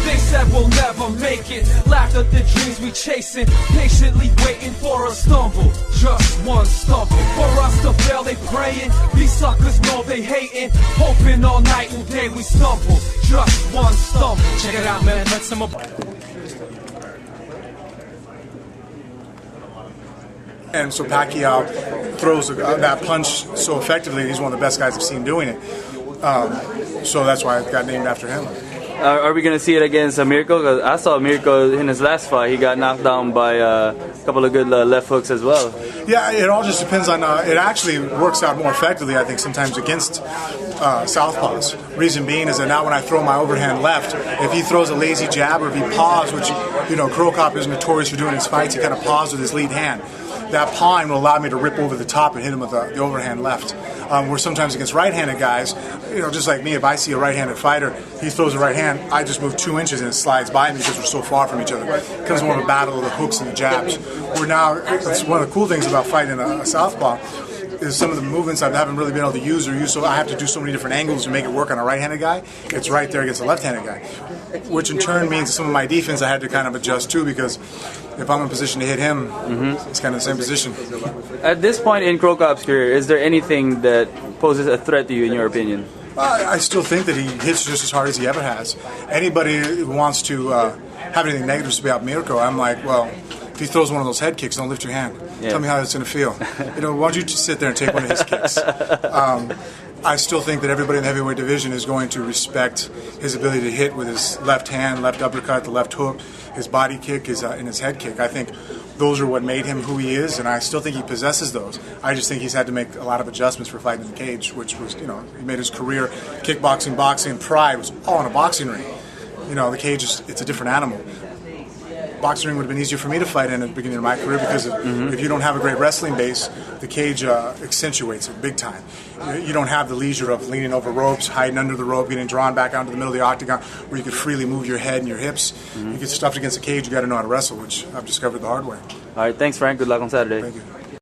They said we'll never make it, laughed at the dreams we chasing, patiently waiting for a stumble, just one stumble. For us to fail they praying, these suckers know they hating, hoping all night and day we stumble, just one stumble. Check it out, man, let some And so Pacquiao throws that punch so effectively. He's one of the best guys I've seen doing it. So that's why it got named after him. Are we going to see it against Mirko? Because I saw Mirko in his last fight. He got knocked down by a couple of good left hooks as well. Yeah, it all just depends on. It actually works out more effectively, I think, sometimes against southpaws. Reason being is that now when I throw my overhand left, if he throws a lazy jab or if he paws, which Cro Cop is notorious for doing in his fights, he kind of paws with his lead hand. That pawing will allow me to rip over the top and hit him with the overhand left. Where sometimes against right-handed guys, just like me, if I see a right-handed fighter, he throws a right hand, I just move 2 inches and it slides by me because we're so far from each other. It becomes more of a battle of the hooks and the jabs. Where now, it's one of the cool things about fighting a southpaw is some of the movements I haven't really been able to use, so I have to do so many different angles to make it work on a right-handed guy. It's right there against a left-handed guy, which in turn means some of my defense I had to kind of adjust to, because if I'm in position to hit him, it's kind of the same position. At this point in Cro Cop's career, is there anything that poses a threat to you in your opinion? I still think that he hits just as hard as he ever has. Anybody who wants to have anything negative to say about Mirko, I'm like, well, if he throws one of those head kicks, don't lift your hand. Yeah. Tell me how it's going to feel. Why don't you just sit there and take one of his kicks? I still think that everybody in the heavyweight division is going to respect his ability to hit with his left hand, left uppercut, the left hook, his body kick, and his head kick. I think those are what made him who he is, and I still think he possesses those. I just think he's had to make a lot of adjustments for fighting in the cage, which was, he made his career kickboxing, boxing, pride was all in a boxing ring. The cage it's a different animal. Boxing ring would have been easier for me to fight in at the beginning of my career because if you don't have a great wrestling base, the cage accentuates it big time. You don't have the leisure of leaning over ropes, hiding under the rope, getting drawn back out into the middle of the octagon where you could freely move your head and your hips. You get stuffed against a cage, you got to know how to wrestle, which I've discovered the hard way. All right, thanks, Frank. Good luck on Saturday. Thank you.